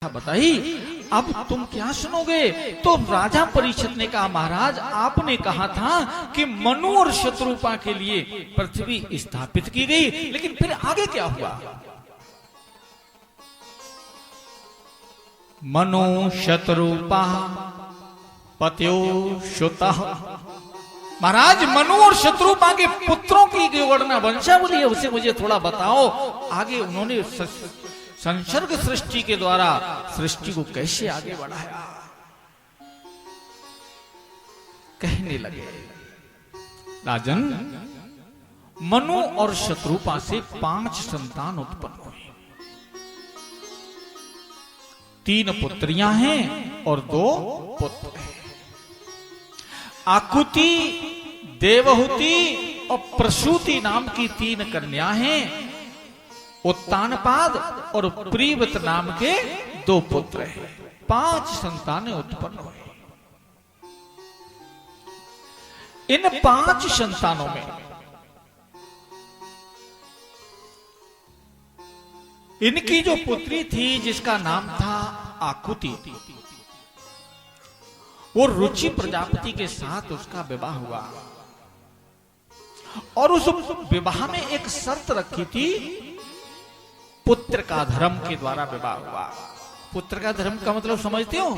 बताई, अब तुम क्या सुनोगे? तो राजा परीक्षित ने कहा, महाराज आपने कहा था कि मनु और शत्रुपा के लिए पृथ्वी स्थापित की गई, लेकिन फिर आगे क्या हुआ? मनु शत्रुपा पत्यो श्रुतः। महाराज मनु और शत्रुपा के पुत्रों की जो गणना वंशावली है उसे मुझे थोड़ा बताओ। आगे उन्होंने संसर्ग सृष्टि के द्वारा सृष्टि को कैसे आगे बढ़ाया। कहने लगे, राजन मनु और शत्रुपा से 5 संतान उत्पन्न हुए। 3 पुत्रियां हैं और 2 पुत्र हैं। आकुति, देवहूति और प्रसूति नाम की 3 कन्या हैं। उत्तानपाद और प्रीवत नाम के 2 पुत्र हैं। 5 संतानें उत्पन्न हुए। इन 5 संतानों में इनकी जो पुत्री थी जिसका नाम था आकुति, वो रुचि प्रजापति के साथ उसका विवाह हुआ और उस विवाह में एक शर्त रखी थी, पुत्र का धर्म के द्वारा विवाह हुआ। पुत्र का धर्म का मतलब समझते हो?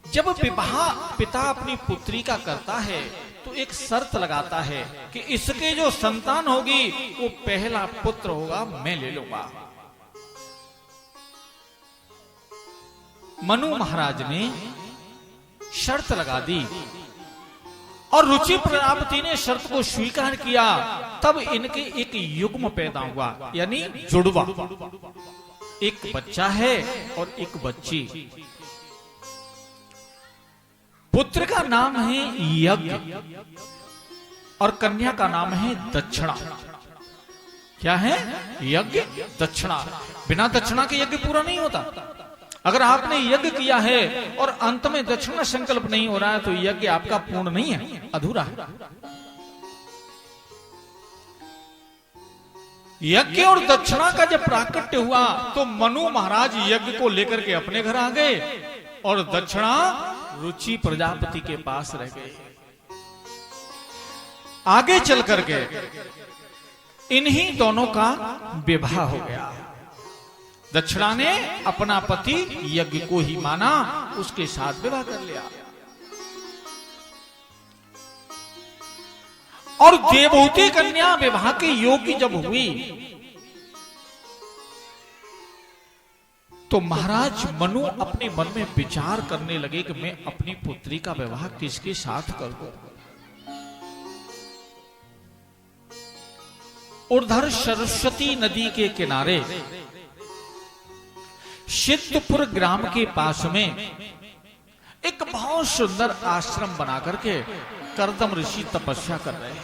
जब विवाह पिता अपनी पुत्री का करता है तो एक शर्त लगाता है कि इसके जो संतान होगी वो पहला पुत्र होगा, मैं ले लूंगा। मनु महाराज ने शर्त लगा दी और रुचि प्रजापति ने शर्त को स्वीकार किया। तब इनके एक युग्म पैदा हुआ, यानी जुड़वा। एक बच्चा है और एक बच्ची। पुत्र का नाम है यज्ञ और कन्या का नाम है दक्षिणा। क्या है? यज्ञ दक्षिणा। बिना दक्षिणा के यज्ञ पूरा नहीं होता। अगर आपने यज्ञ किया है और अंत में दक्षिणा संकल्प नहीं हो रहा है तो यज्ञ आपका पूर्ण नहीं है, अधूरा है। यज्ञ और दक्षिणा का जब प्राकट्य हुआ तो मनु महाराज यज्ञ को लेकर के अपने घर आ गए और दक्षिणा रुचि प्रजापति के पास रह गए। आगे चल करके इन्हीं दोनों का विवाह हो गया। दक्षिणा ने अपना पति यज्ञ को ही माना, उसके साथ विवाह कर लिया। और देवहूति कन्या विवाह के योग्य जब हुई तो महाराज मनु अपने मन में विचार करने लगे कि मैं अपनी पुत्री का विवाह किसके साथ करूं। उधर सरस्वती नदी के किनारे सिद्धपुर ग्राम के पास में एक बहुत सुंदर आश्रम बना करके कर्दम ऋषि तपस्या कर रहे हैं।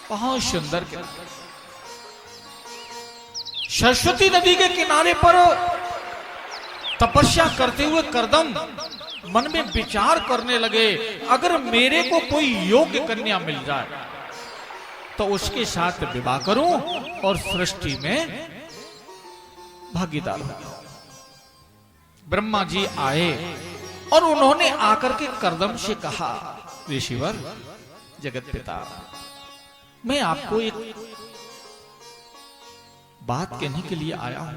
बहुत सुंदर। सरस्वती नदी के किनारे पर तपस्या करते हुए कर्दम मन में विचार करने लगे, अगर मेरे को कोई योग्य कन्या मिल जाए तो उसके साथ विवाह करूं और सृष्टि में भागीदार हूं। ब्रह्मा जी आए और उन्होंने आकर के कर्दम से कहा, ऋषिवर, जगत पिता, मैं आपको एक बात कहने के लिए आया हूं।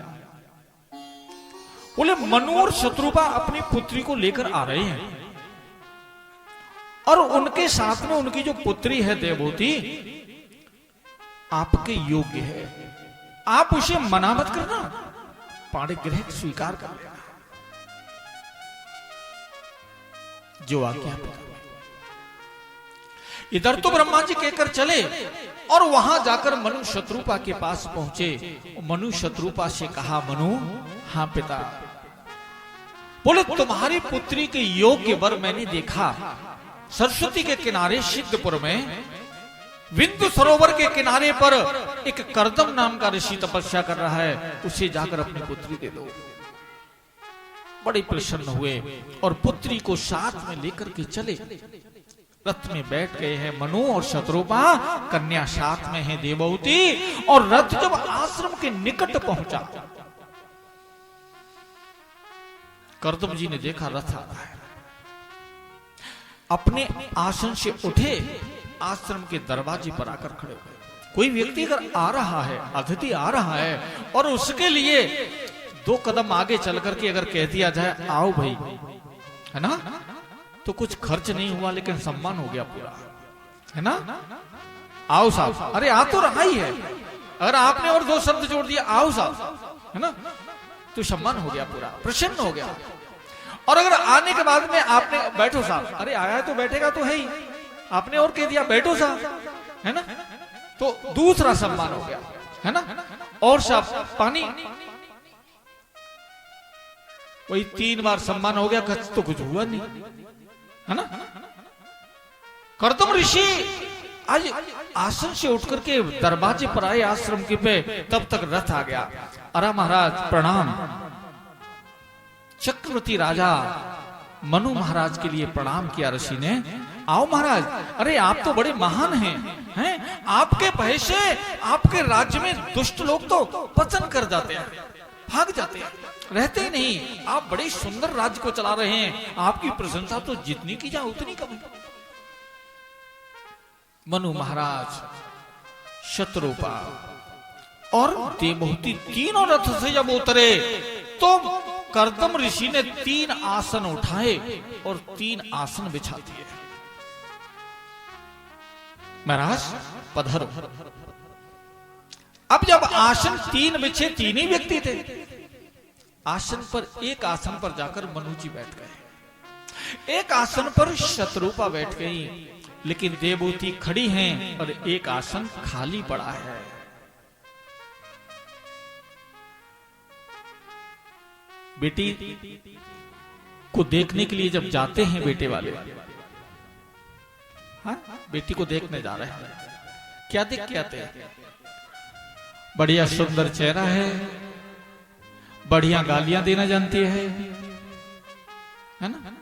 बोले, मनु और शत्रुपा अपनी पुत्री को लेकर आ रहे हैं और उनके साथ में उनकी जो पुत्री है देवहूति आपके योग्य है। आप उसे मना मत करना, पाणिग्रह स्वीकार कर लेना, जो आज्ञा पिता। इधर तो ब्रह्मा जी कहकर चले और वहां जाकर मनु शत्रुपा के पास पहुंचे। मनु शत्रुपा से कहा, मनु, हां पिता। बोले, तुम्हारी पुत्री के योग्य वर मैंने देखा। सरस्वती के किनारे सिद्धपुर में विंध्य सरोवर के किनारे पर एक कर्दम नाम का ऋषि तपस्या कर रहा है, उसे जाकर अपनी पुत्री दे दो। बड़े प्रसन्न हुए और पुत्री को साथ में लेकर के चले। रथ में बैठ गए हैं मनु और शत्रुपा, कन्या साथ में है देवहूति। और रथ जब आश्रम के निकट पहुंचा, कर्दम जी ने देखा रथ आ रहा है। अपने आसन से उठे, आश्रम के दरवाजे पर आकर खड़े हुए। कोई व्यक्ति अगर आ रहा है, अतिथि आ रहा है, और उसके लिए 2 कदम आगे चल करके अगर कह दिया जाए आओ भाई, है ना, तो कुछ खर्च नहीं हुआ लेकिन सम्मान हो गया पूरा, है ना। आओ साहब, अरे आ तो रहा ही है, अगर आपने और 2 शब्द जोड़ दिया आओ साहब, है ना, तो सम्मान हो गया पूरा, प्रसन्न हो गया। और अगर आने के बाद में आपने बैठो साहब, अरे आया है तो बैठेगा तो है ही, आपने और कह दिया बैठो साहब, है ना, तो दूसरा सम्मान हो गया, है ना। और साहब पानी, वही 3 बार सम्मान हो गया, तो कुछ हुआ नहीं, है ना। कर्दम ऋषि आज आसन से उठ करके दरवाजे पर आए आश्रम के पे, तब तक रथ आ गया। अरे महाराज प्रणाम। चक्रवर्ती राजा मनु महाराज के लिए प्रणाम किया ऋषि ने। आओ महाराज, अरे आप तो बड़े महान हैं, आपके भय से आपके राज्य में दुष्ट लोग तो पतन कर जाते हैं, भाग जाते हैं, रहते ही नहीं। आप बड़े सुंदर राज्य को चला रहे हैं, आपकी प्रशंसा तो जितनी की जाए उतनी कम। मनु महाराज, शत्रुपा और देवहूति तीनों रथ से जब उतरे तो कर्दम ऋषि ने 3 आसन उठाए और 3 आसन बिछा दिए। महाराज पधरो। अब जब आसन 3 बिछे, 3 ही व्यक्ति थे, आसन पर एक आसन पर जाकर मनु जी बैठ गए, एक आसन पर शत्रुपा बैठ गई, लेकिन देवहूति खड़ी हैं और एक आसन खाली पड़ा है। बेटी को देखने के लिए जब जाते हैं बेटे वाले, हाँ, बेटी को देखने जा रहे हैं, क्या देख के आते हैं? बढ़िया सुंदर चेहरा है, बढ़िया गालियां देना जानती है ना।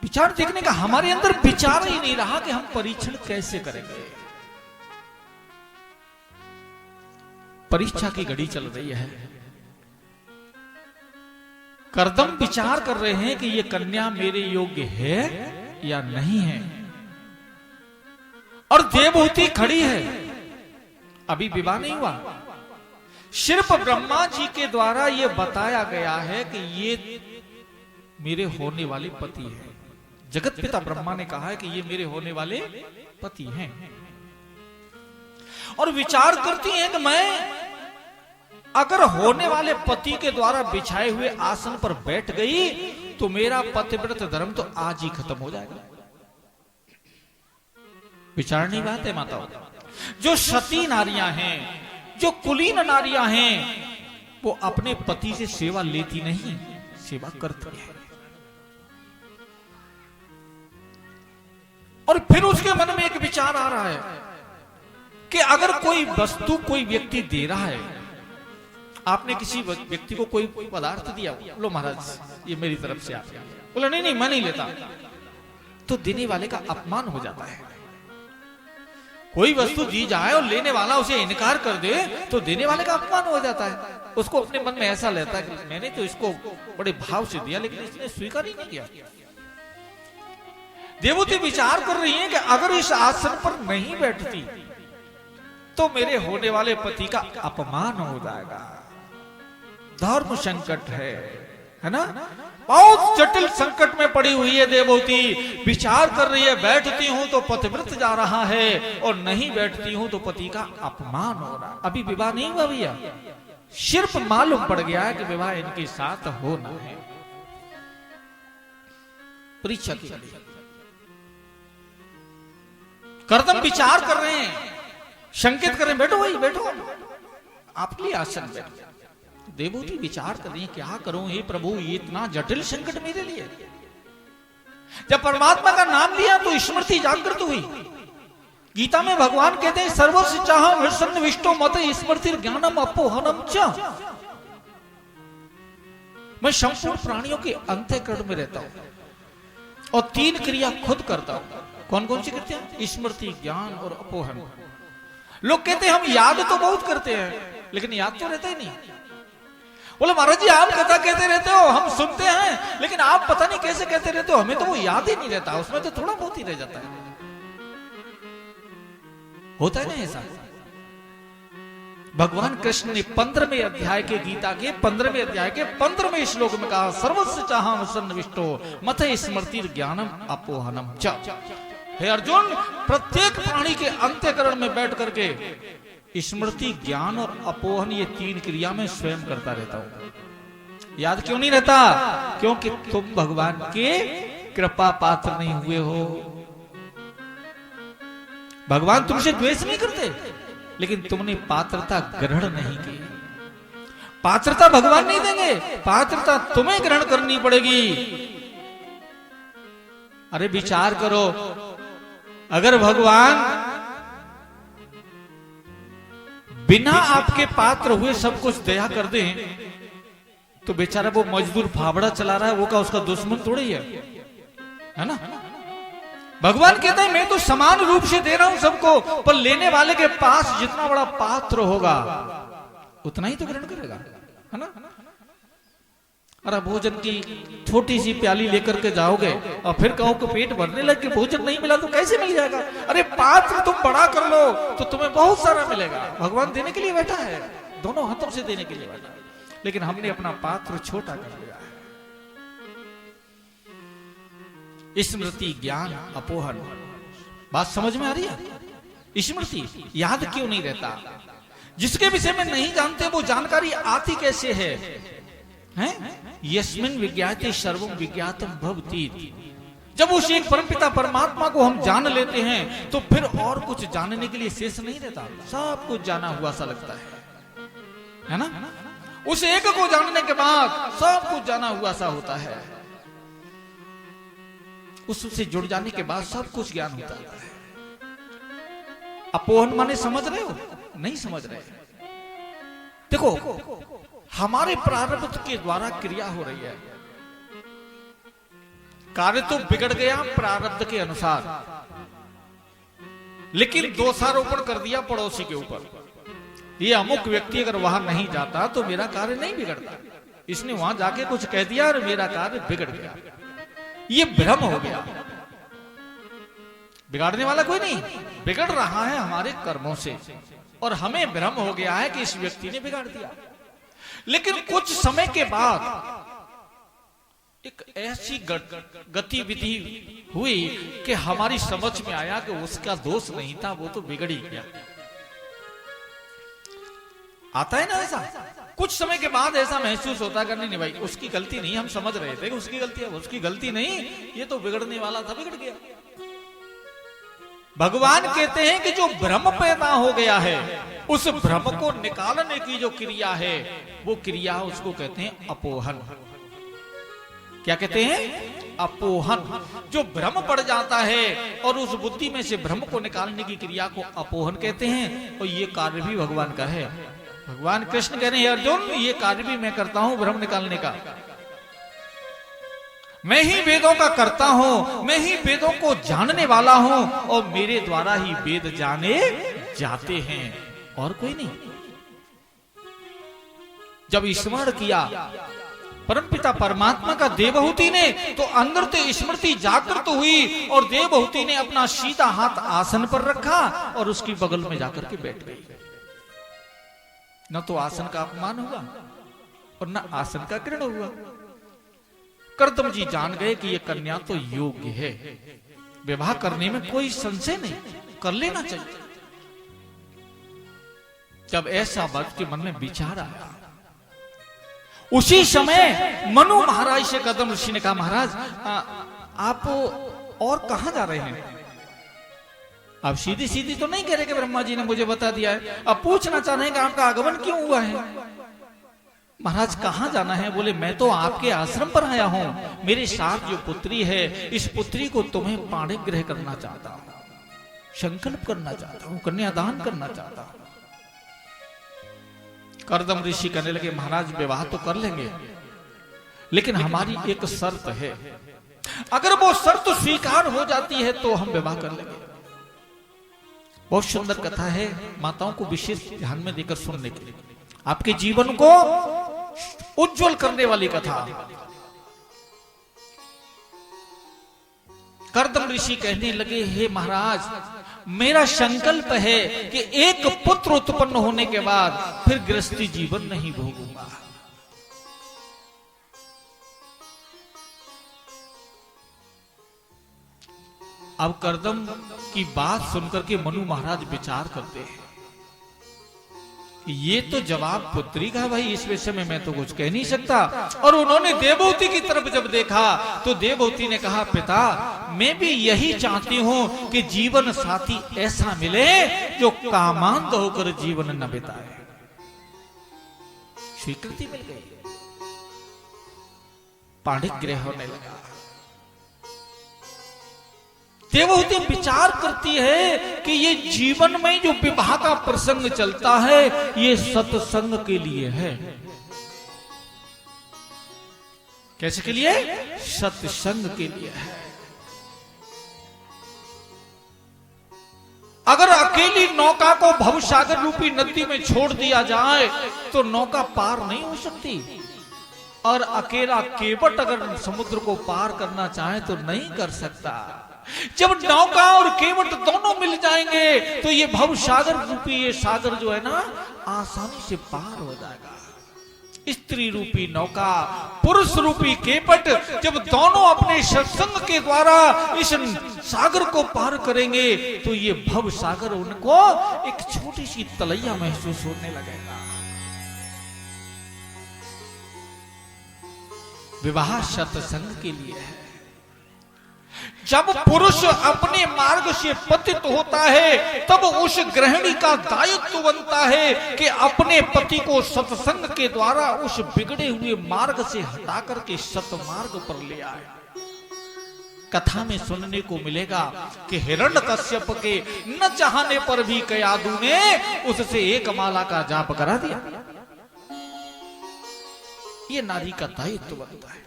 विचार देखने का हमारे अंदर विचार ही नहीं रहा कि हम परीक्षण कैसे करेंगे। परीक्षा की घड़ी चल रही है, कर्दम विचार कर रहे हैं कि ये कन्या मेरे योग्य है या नहीं है, और देवहूति खड़ी है, अभी विवाह नहीं हुआ। सिर्फ ब्रह्मा जी के द्वारा ये बताया गया है कि ये मेरे होने वाले पति हैं। जगत पिता ब्रह्मा ने कहा है कि ये मेरे होने वाले पति हैं, और विचार करती हैं कि मैं अगर होने वाले पति के द्वारा बिछाए हुए आसन पर बैठ गई तो मेरा पतिव्रत धर्म तो आज ही खत्म हो जाएगा। विचारनी बात है माताओं। जो सती नारियां हैं, जो कुलीन नारियां हैं, वो अपने पति से सेवा लेती नहीं, सेवा करती है। और फिर उसके मन में एक विचार आ रहा है कि अगर कोई वस्तु कोई व्यक्ति दे रहा है, आपने किसी व्यक्ति को कोई पदार्थ दिया, बोलो महाराज ये मेरी तरफ से आप, बोला नहीं नहीं मैं नहीं लेता, तो देने वाले का अपमान हो जाता है। कोई वस्तु दी जाए और लेने वाला उसे इनकार कर दे तो देने वाले का अपमान हो जाता है। उसको अपने मन में ऐसा लेता है कि मैंने तो इसको बड़े भाव से दिया लेकिन इसने स्वीकार ही नहीं किया। देवहूति विचार कर रही है कि अगर इस आसन पर नहीं बैठती तो मेरे होने वाले पति का अपमान हो जाएगा। धर्म संकट है ना, बहुत जटिल संकट में पड़ी हुई है देवहूति। विचार कर रही है, बैठती हूं तो पतिव्रत जा रहा है और नहीं बैठती हूं तो पति का अपमान हो रहा। अभी विवाह नहीं हुआ भैया, सिर्फ मालूम पड़ गया है कि विवाह इनके साथ होना है। परीक्षा की कर्दम विचार कर रहे हैं, संकेत कर रहे हैं, बैठो भाई बैठो, आपके लिए आसन बैठो। देवहूति विचार कर रही है, क्या करूं हे प्रभु, ये इतना जटिल संकट मेरे लिए। जब परमात्मा का नाम लिया तो स्मृति जागृत हुई। गीता में भगवान कहते हैं सर्वस्य चाहं हर्षन् विष्टो मत स्मृति ज्ञानम अपोहनम च। मैं संपूर्ण प्राणियों के अंतःकरण में रहता हूं, और 3 क्रिया खुद करता हूं। कौन कौन सी करते हैं? स्मृति, ज्ञान और अपोहन। लोग कहते हैं हम याद तो बहुत करते हैं लेकिन याद तो रहता ही नहीं। बोले महाराज जी आप कथा कहते रहते हो, हम सुनते हैं, लेकिन आप पता नहीं कैसे कहते रहते हो, हमें तो वो याद ही नहीं रहता, उसमें तो थोड़ा बहुत ही रह जाता है। होता है ना ऐसा? भगवान कृष्ण ने 15वें अध्याय के गीता के 15वें अध्याय के 15वें श्लोक में कहा, सर्वस्य चाहम सन्निविष्टो मत स्मृति ज्ञानम अपोहनम च। हे अर्जुन, प्रत्येक प्राणी के अंत्यकरण में बैठ करके स्मृति, ज्ञान और अपोहन, ये 3 क्रिया में स्वयं करता रहता हूं। याद क्यों नहीं रहता? क्योंकि तुम भगवान के कृपा पात्र नहीं हुए हो। भगवान तुमसे द्वेष नहीं करते, लेकिन तुमने पात्रता ग्रहण नहीं की। पात्रता भगवान नहीं देंगे, पात्रता तुम्हें ग्रहण करनी पड़ेगी। अरे विचार करो, अगर भगवान बिना आपके पात्र हुए सब कुछ दया कर दे, तो बेचारा वो मजदूर फावड़ा चला रहा है, वो का उसका दुश्मन थोड़ी है ना? भगवान कहते हैं मैं तो समान रूप से दे रहा हूं सबको, पर लेने वाले के पास जितना बड़ा पात्र होगा उतना ही तो ग्रहण करेगा, है ना? अरे भोजन की छोटी सी प्याली लेकर के जाओगे और फिर कहो कि पेट भरने लग के भोजन नहीं मिला तो कैसे मिल जाएगा? अरे पात्र तुम बड़ा कर लो तो तुम्हें बहुत सारा मिलेगा। भगवान देने के लिए बैठा है, दोनों हाथों से देने के लिए बैठा है, लेकिन हमने अपना पात्र छोटा कर लिया है। स्मृति, ज्ञान, अपोहन, बात समझ में आ रही है? स्मृति, याद क्यों नहीं रहता? जिसके विषय में नहीं जानते वो जानकारी आती कैसे है? यस्मिन् विज्ञाते सर्वं विज्ञातम भवति। जब उस एक परमपिता परमात्मा को हम जान लेते हैं तो फिर और कुछ जानने के लिए शेष नहीं रहता, सब कुछ जाना हुआ सा लगता है ना? उस एक को जानने के बाद सब कुछ जाना हुआ सा होता है। उससे जुड़ जाने के बाद सब कुछ ज्ञान होता है। अपोहन माने समझ रहे हो? नहीं समझ रहे। देखो, हमारे प्रारब्ध के द्वारा क्रिया हो रही है, कार्य तो बिगड़ गया प्रारब्ध के अनुसार, लेकिन दोषारोपण कर दिया पड़ोसी के ऊपर। ये अमुक व्यक्ति अगर वहां नहीं जाता तो मेरा कार्य नहीं बिगड़ता, इसने वहां जाके कुछ कह दिया और मेरा कार्य बिगड़ गया। ये भ्रम हो गया। बिगाड़ने वाला कोई नहीं, बिगड़ रहा है हमारे कर्मों से, और हमें भ्रम हो गया है कि इस व्यक्ति ने बिगाड़ दिया। लेकिन कुछ समय के बाद एक ऐसी गतिविधि हुई कि हमारी समझ में आया कि उसका दोष नहीं था, वो तो बिगड़ ही गया। आता है ना ऐसा? कुछ समय के बाद ऐसा महसूस होता है कि नहीं भाई उसकी गलती नहीं, हम समझ रहे थे कि उसकी गलती है, उसकी गलती नहीं, ये तो बिगड़ने वाला था, बिगड़ गया। भगवान कहते हैं कि जो भ्रम पैदा हो गया है उस भ्रम को निकालने की जो क्रिया है वो क्रिया उसको कहते हैं अपोहन। क्या कहते हैं? अपोहन। जो भ्रम पड़ जाता है और उस बुद्धि में से भ्रम को निकालने की क्रिया को अपोहन कहते हैं, और ये कार्य भी भगवान का है। भगवान कृष्ण कह रहे हैं अर्जुन ये कार्य भी मैं करता हूं, भ्रम निकालने का। मैं ही वेदों का करता हूं, मैं ही वेदों को जानने वाला हूं, और मेरे द्वारा ही वेद जाने जाते हैं, और कोई नहीं। जब स्मरण किया परमपिता परमात्मा का देवहूति ने, तो अंदर से स्मृति जागृत हुई और देवहूति ने अपना सीधा हाथ आसन पर रखा और उसकी बगल में जाकर के बैठ गई। न तो आसन का अपमान हुआ और न आसन का घृण हुआ। कर्दम जी जान गए कि यह कन्या तो योग्य है, विवाह करने में कोई संशय नहीं, कर लेना चाहिए। जब ऐसा बात के मन में विचार आया, उसी समय मनु महाराज से कदम ऋषि ने कहा महाराज आप और कहां जा रहे हैं? आप सीधी सीधी तो नहीं कह रहे कि ब्रह्मा जी ने मुझे बता दिया है, अब पूछना चाह रहे हैं कि आपका आगमन क्यों हुआ है? महाराज कहां जाना है? बोले मैं तो आपके आश्रम पर आया हूं, मेरे साथ जो पुत्री है इस पुत्री को तुम्हें पाणी ग्रह करना चाहता हूं, संकल्प करना चाहता हूं, कन्यादान करना चाहता हूं। कर्दम ऋषि कहने लगे महाराज विवाह तो कर लेंगे, लेकिन हमारी एक शर्त है। अगर वो शर्त स्वीकार हो जाती है तो हम विवाह कर लेंगे। बहुत सुंदर कथा है, माताओं को विशेष ध्यान में देकर सुनने के लिए, आपके जीवन को उज्जवल करने वाली कथा। कर्दम ऋषि कहने लगे, हे महाराज, मेरा संकल्प है कि एक पुत्र उत्पन्न होने के बाद फिर गृहस्थी जीवन नहीं भोगूंगा। अब कर्दम की बात सुनकर के मनु महाराज विचार करते हैं, ये तो जवाब पुत्री का, भाई इस विषय में मैं तो कुछ कह नहीं सकता। और उन्होंने देवहूति की तरफ जब देखा तो देवहूति ने कहा, पिता मैं भी यही चाहती हूं कि जीवन साथी ऐसा मिले जो कामांध होकर जीवन न बिताए। स्वीकृति मिल गई, पाणिग्रह होने लगा। देवहूति विचार करती है कि ये जीवन में जो विवाह का प्रसंग चलता है ये सत्संग के लिए है। कैसे के लिए? सत्संग के लिए है। अगर अकेली नौका को भवसागर रूपी नदी में छोड़ दिया जाए तो नौका पार नहीं हो सकती, और अकेला केवट अगर समुद्र को पार करना चाहे तो नहीं कर सकता। जब नौका और केवट दोनों मिल जाएंगे तो ये भव सागर रूपी ये सागर जो है ना आसानी से पार हो जाएगा। स्त्री रूपी नौका, पुरुष रूपी केवट जब दोनों अपने सत्संग के द्वारा इस सागर को पार करेंगे तो ये भव सागर उनको एक छोटी सी तलैया महसूस होने लगेगा। विवाह सत्संग के लिए है। जब पुरुष अपने मार्ग से पतित होता है तब उस गृहिणी का दायित्व बनता है कि अपने पति को सत्संग के द्वारा उस बिगड़े हुए मार्ग से हटा करके सतमार्ग पर ले आए। कथा में सुनने को मिलेगा कि हिरण्यकश्यप के न चाहने पर भी कयादू ने उससे एक माला का जाप करा दिया। ये नारी का दायित्व बनता है।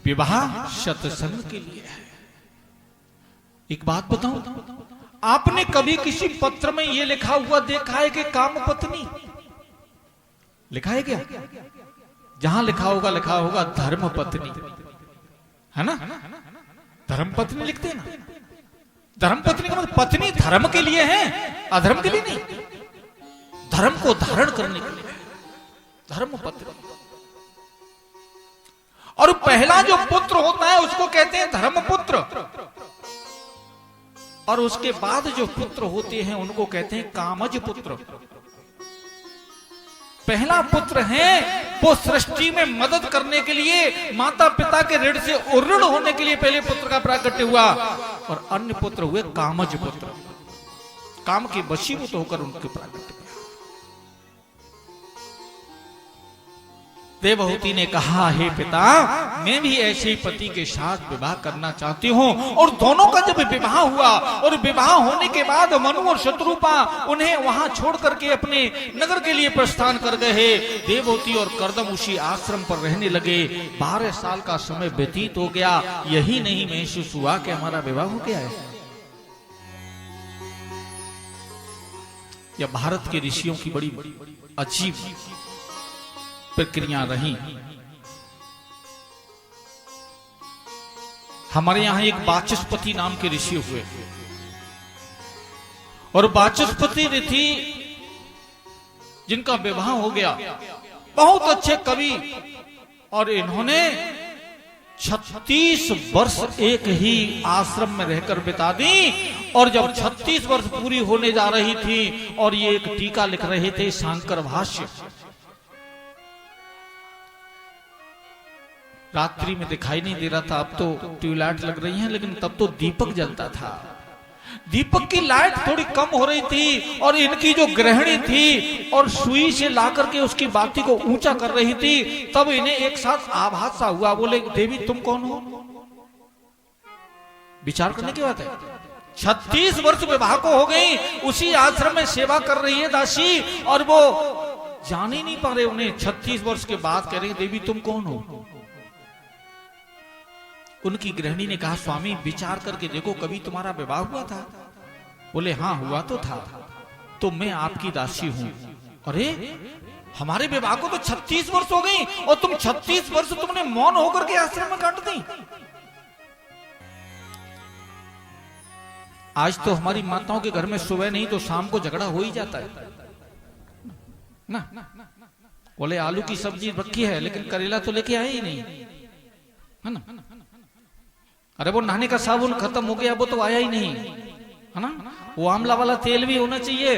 विवाह सत्संग के लिए है। एक बात बताऊं, आपने कभी किसी पत्र में यह लिखा हुआ देखा है कि काम पत्नी? लिखा है क्या? जहां लिखा होगा धर्म पत्नी, है ना? धर्म पत्नी लिखते हैं ना। धर्म पत्नी का मतलब पत्नी धर्म के लिए है, अधर्म के लिए नहीं। धर्म को धारण करने के लिए धर्म पत्नी। और पहला जो पुत्र होता है उसको कहते हैं धर्मपुत्र, और उसके बाद जो पुत्र होते हैं उनको कहते हैं कामज पुत्र। पहला पुत्र है वो सृष्टि में मदद करने के लिए, माता पिता के ऋण से उऋण होने के लिए पहले पुत्र का प्राकट्य हुआ, और अन्य पुत्र हुए कामज पुत्र, काम के वशीभूत होकर उनके प्राकट्य। देवहूति ने कहा, हे पिता, मैं भी ऐसे ही पति के साथ विवाह करना चाहती हूँ। और दोनों का जब विवाह हुआ और विवाह होने के बाद मनु और शत्रुपा उन्हें वहां छोड़ करके अपने नगर के लिए प्रस्थान कर गए। देवहूति और कर्दम उसी आश्रम पर रहने लगे। 12 साल का समय व्यतीत हो गया। यही नहीं महसूस हुआ कि हमारा विवाह हो गया है। यह भारत के ऋषियों की बड़ी अजीब प्रक्रिया रही। हमारे यहां एक वाचस्पति नाम के ऋषि हुए, और वाचस्पति ऋषि जिनका विवाह हो गया, बहुत अच्छे कवि, और इन्होंने 36 वर्ष एक ही आश्रम में रहकर बिता दी। और जब 36 वर्ष पूरी होने जा रही थी और ये एक टीका लिख रहे थे, शांकर भाष्य, रात्रि में दिखाई नहीं दे रहा था, अब तो ट्यूबलाइट लग रही हैं, लेकिन तब तो दीपक जलता था। दीपक की लाइट थोड़ी कम हो रही थी, और इनकी जो गृहिणी थी और सुई से लाकर के उसकी बाती को ऊंचा कर रही थी, तब इन्हें एक साथ आभास सा हुआ। बोले, देवी तुम कौन हो? विचार करने की बात है। 36 वर्ष विवाह को हो गई, उसी आश्रम में सेवा कर रही है दासी, और वो जान ही नहीं पा रहे उन्हें। 36 वर्ष के बाद कह रहे देवी तुम कौन हो? उनकी गृहिणी ने कहा स्वामी विचार करके देखो, कभी तुम्हारा विवाह हुआ था? बोले हाँ हुआ तो था, तो मैं आपकी दासी हूं। अरे हमारे विवाह को तो 36 वर्ष हो गई और तुम 36 वर्ष तुमने मौन होकर के आश्रम में काट दी। आज तो हमारी माताओं के घर में सुबह नहीं तो शाम को झगड़ा हो ही जाता है ना। बोले आलू की सब्जी रखी है लेकिन करेला तो लेके आए ही नहीं, है ना। अरे वो नहाने का साबुन खत्म हो गया, वो तो आया ही नहीं, है ना। वो आंवला वाला तेल भी होना चाहिए,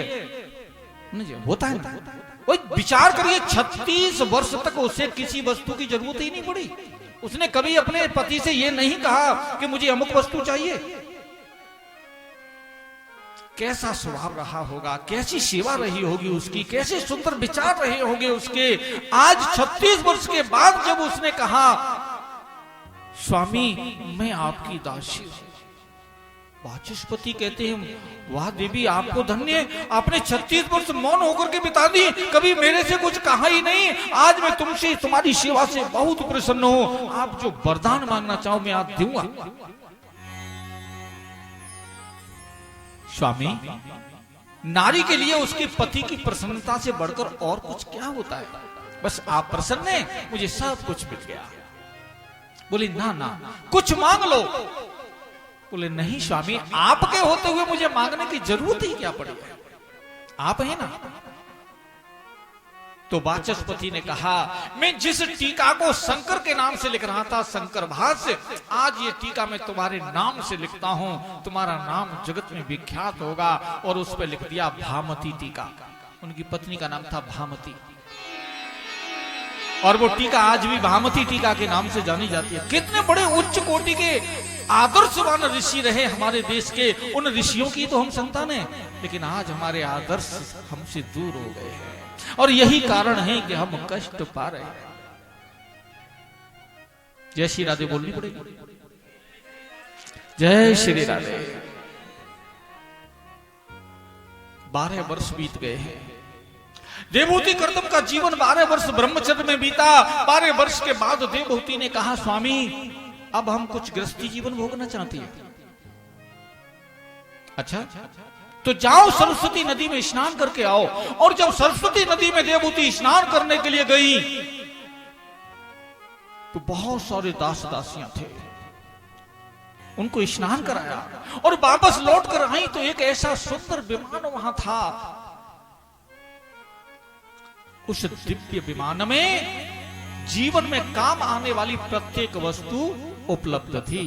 होता है ना। वो विचार करिए 36 वर्ष तक उसे किसी वस्तु की जरूरत ही नहीं पड़ी। उसने कभी अपने पति से ये नहीं कहा कि मुझे अमुक वस्तु चाहिए। कैसा स्वभाव रहा होगा, कैसी सेवा रही होगी उसकी, कैसे सुंदर विचार रहे होंगे उसके। आज 36 वर्ष के बाद जब उसने कहा स्वामी मैं आपकी दासी हूं, वाचस्पति कहते हैं वाह देवी आपको धन्य, आपने 36 वर्ष मौन होकर के बिता दी, कभी मेरे से कुछ कहा ही नहीं। आज मैं तुमसे तुम्हारी सेवा से बहुत प्रसन्न हूं, आप जो वरदान मांगना चाहो मैं आज दूंगा। स्वामी नारी के लिए उसके पति की प्रसन्नता से बढ़कर और कुछ क्या होता है? बस आप प्रसन्न हैं, मुझे सब कुछ मिल गया। बोले ना ना कुछ मांग लो। बोले नहीं स्वामी आपके होते हुए मुझे मांगने की जरूरत ही क्या पड़ी है, आप है ना। तो वाचस्पति ने कहा मैं जिस टीका को शंकर के नाम से लिख रहा था, शंकर भाष्य, आज ये टीका मैं तुम्हारे नाम से लिखता हूं, तुम्हारा नाम जगत में विख्यात होगा। और उस पर लिख दिया भामती टीका। उनकी पत्नी का नाम था भामती, और वो टीका आज भी भामती टीका के नाम से जानी जाती है। कितने बड़े उच्च कोटि के आदर्शवान ऋषि रहे हमारे देश के, उन ऋषियों की तो हम संतान हैं, लेकिन आज हमारे आदर्श हमसे दूर हो गए हैं और यही कारण है कि हम कष्ट पा रहे हैं। जय श्री राधे बोलनी पड़ेगी। जय श्री राधे। 12 वर्ष बीत गए हैं। देवहूति कर्दम का जीवन 12 वर्ष ब्रह्मचर्य में बीता। 12 वर्ष के बाद देवहूति ने कहा स्वामी अब हम कुछ गृहस्थी जीवन भोगना चाहती है। अच्छा तो जाओ सरस्वती नदी में स्नान करके आओ। और जब सरस्वती नदी में देवहूति स्नान करने के लिए गई तो बहुत सारे दास दासियां थे, उनको स्नान कराया और वापस लौट कर आई तो एक ऐसा सुंदर विमान वहां था। उस दिव्य विमान में जीवन में काम आने वाली प्रत्येक वस्तु उपलब्ध थी।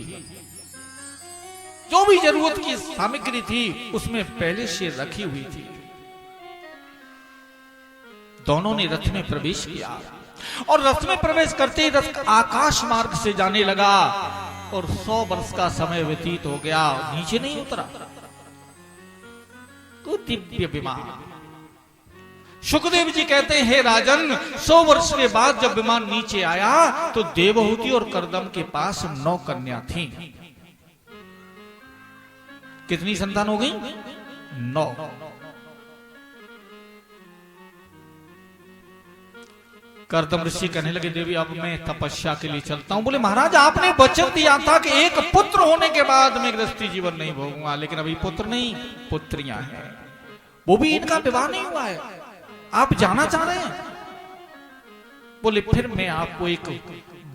जो भी जरूरत की सामग्री थी उसमें पहले से रखी हुई थी। दोनों ने रथ में प्रवेश किया और रथ में प्रवेश करते ही रथ आकाश मार्ग से जाने लगा और 100 वर्ष का समय व्यतीत हो गया, नीचे नहीं उतरा। तो दिव्य विमान। सुखदेव जी कहते हैं हे राजन 100 वर्ष के बाद जब विमान नीचे आया तो देवहूति और कर्दम के पास 9 कन्या थीं। कितनी संतान हो गई? 9। कर्दम ऋषि कहने लगे देवी अब मैं तपस्या के लिए चलता हूं। बोले महाराज आपने वचन दिया था कि एक पुत्र होने के बाद मैं गृहस्थी जीवन नहीं भोगूंगा, लेकिन अभी पुत्र नहीं पुत्रियां हैं, वो भी इनका विवाह नहीं हुआ है, आप जाना चाह रहे हैं। बोले फिर मैं आपको एक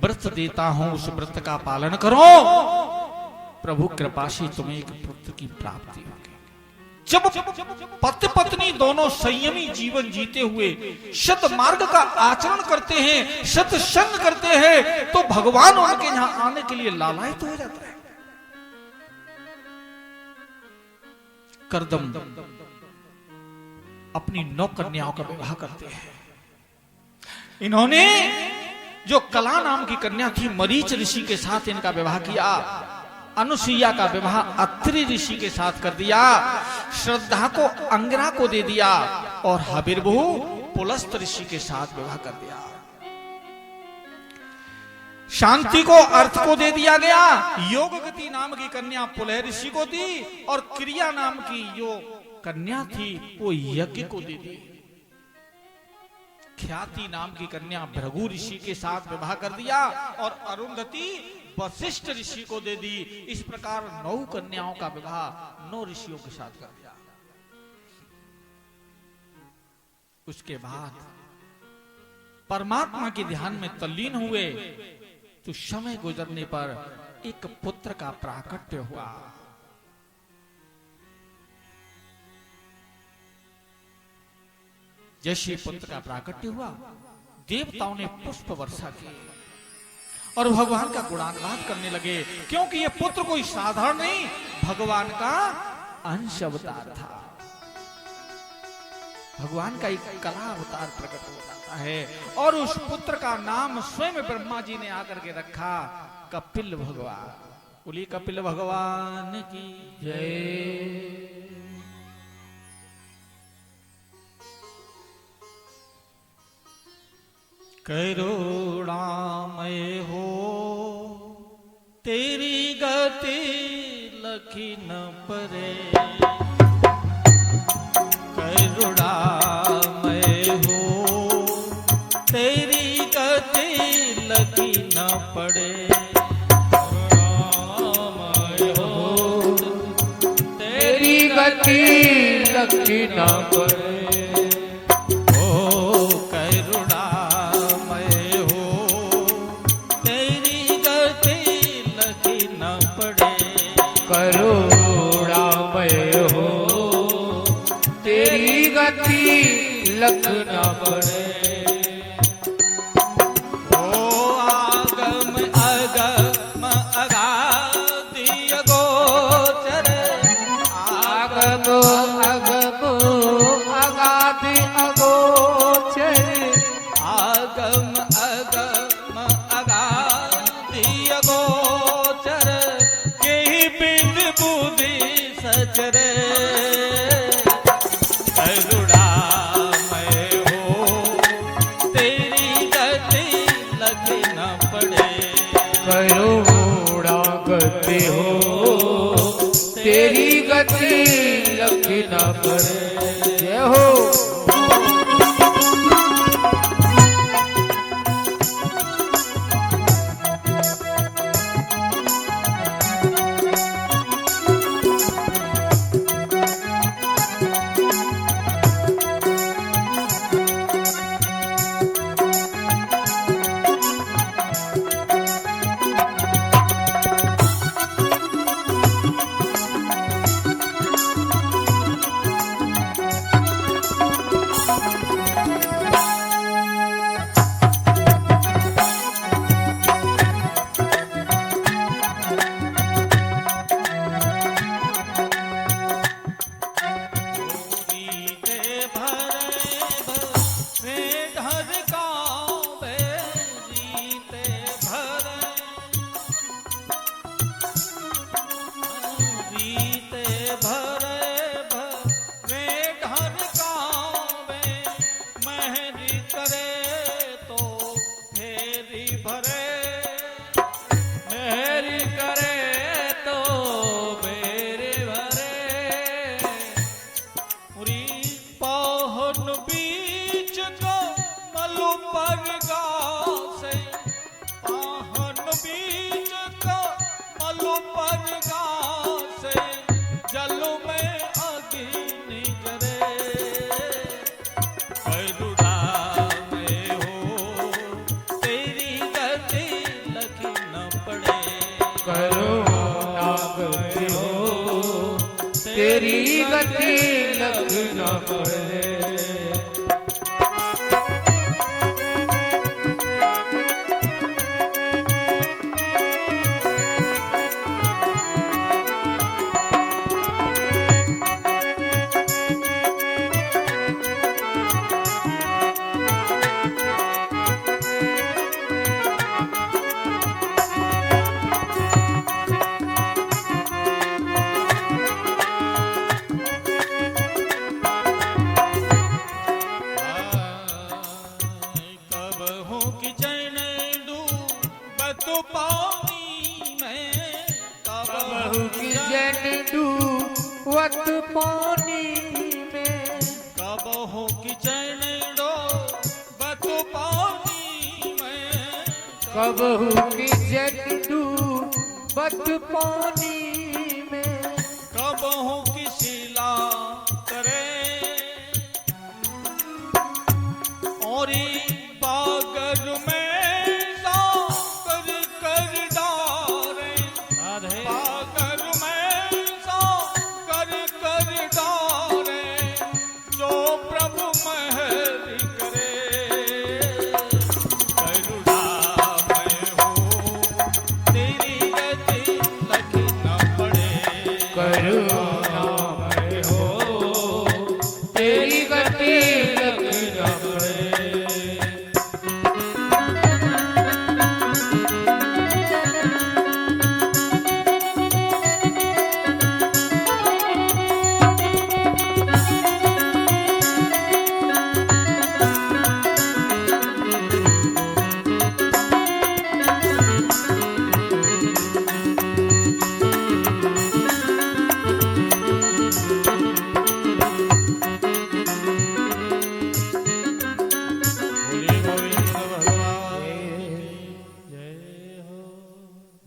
व्रत देता हूं, उस व्रत का पालन करो, प्रभु कृपा से तुम्हें एक पुत्र की प्राप्ति होगी। जब पति पत्नी दोनों संयमी जीवन जीते हुए सत मार्ग का आचरण करते हैं, सत्संग करते हैं, तो भगवान उनके यहां आने के लिए लालायित हो जाता है। कर्दम अपनी 9 कन्याओं का विवाह करते हैं। इन्होंने जो कला नाम की कन्या थी मरीच ऋषि के साथ इनका विवाह किया। अनुसुईया का विवाह अत्रि ऋषि के साथ कर दिया। श्रद्धा को अंगिरा को दे दिया और हबिर्भु पुलस्त ऋषि के साथ विवाह कर दिया। शांति को अर्थ को दे दिया गया। योगगति नाम की कन्या पुलह ऋषि को दी और क्रिया नाम की जो कन्या थी वो यज्ञ को दे दी। ख्याति नाम की कन्या भृगु ऋषि के साथ विवाह कर दिया और अरुंधति वशिष्ठ ऋषि को दे दी। इस प्रकार 9 कन्याओं का विवाह 9 ऋषियों के साथ कर दिया। उसके बाद परमात्मा के ध्यान में तल्लीन हुए तो समय गुजरने पर एक पुत्र का प्राकट्य हुआ। जैसे पुत्र का प्राकट्य हुआ, देवताओं ने पुष्प वर्षा की और भगवान का गुणानुवाद करने लगे, क्योंकि यह पुत्र कोई साधारण नहीं, भगवान का अंश अवतार था। भगवान का एक कला अवतार प्रकट हो जाता है और उस पुत्र का नाम स्वयं ब्रह्मा जी ने आकर के रखा कपिल भगवान। बोलिए कपिल भगवान की जय। करुणामय हो तेरी गति लखी न परे, करुणामय हो तेरी गति लखी न पड़े, करुणामय हो तेरी गति लखी न पड़े। लख न पड़े। ओ आगम अगम अगाधि अगोचर, आगम अगम अगाधि अगोचर, आगम अगम अगाधि अगोचर, केहि बिद बुद्धि सचरे, करुणा गति हो तेरी गति लख न पड़े। जय हो। तेरी गति लख न पड़े। वत पानी में कब हो कि चैन डो कबहू की जट डूबत पानी में, कब हूँ की शिला करे और बागर में साकर कर डारे, बागर में साकर कर डारे, जो प्रभु महर करे, करुणामय हो तेरी गति लखी न पड़े, करुणामय हो तेरी गति लखी न पड़े।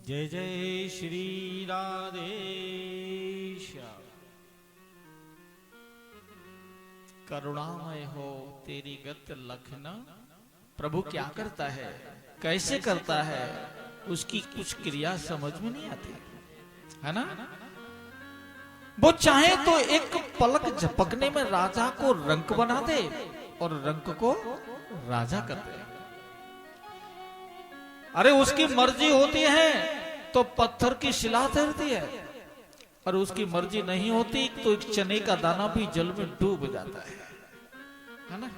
जय जय श्री राधे श्याम। करुणामय हो तेरी गत लखना। प्रभु क्या करता है, कैसे करता है, उसकी कुछ क्रिया समझ में नहीं आती, है ना। वो चाहे तो एक पलक झपकने में राजा को रंक बना दे और रंक को राजा कर दे। अरे उसकी मर्जी होती है तो पत्थर की शिला तैरती है, और उसकी मर्जी नहीं होती तो एक चने का दाना भी जल में डूब जाता है ना।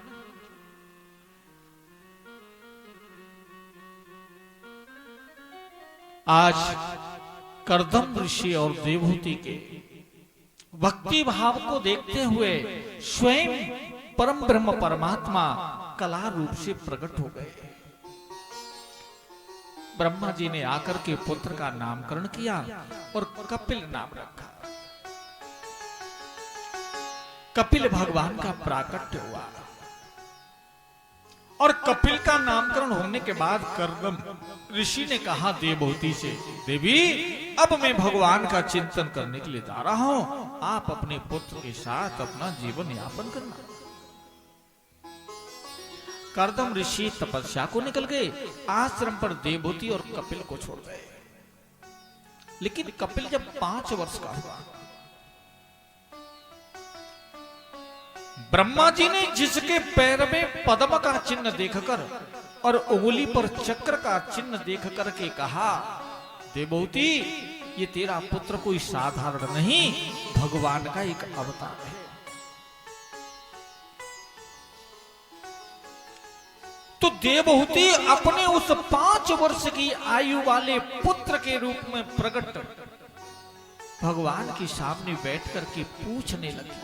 आज करदम ऋषि और देवहूति के भक्ति भाव को देखते हुए स्वयं परम ब्रह्म परमात्मा कला रूप से प्रकट हो गए। ब्रह्मा जी ने आकर के पुत्र का नामकरण किया और कपिल नाम रखा। कपिल भगवान का प्राकट्य हुआ, और कपिल का नामकरण होने के बाद करदम ऋषि ने कहा देवहूति से, देवी अब मैं भगवान का चिंतन करने के लिए जा रहा हूं, आप अपने पुत्र के साथ अपना जीवन यापन करना। करदम ऋषि तपस्या को निकल गए, आश्रम पर देवहूति और कपिल को छोड़ गए। लेकिन कपिल जब 5 वर्ष का हुआ, ब्रह्मा जी ने जिसके पैर में पद्म का चिन्ह देखकर और उंगली पर चक्र का चिन्ह देख करके कहा, देवहूति ये तेरा पुत्र कोई साधारण नहीं, भगवान का एक अवतार है। तो देवहूति अपने उस 5 वर्ष की आयु वाले पुत्र के रूप में प्रकट भगवान के सामने बैठ करके पूछने लगी,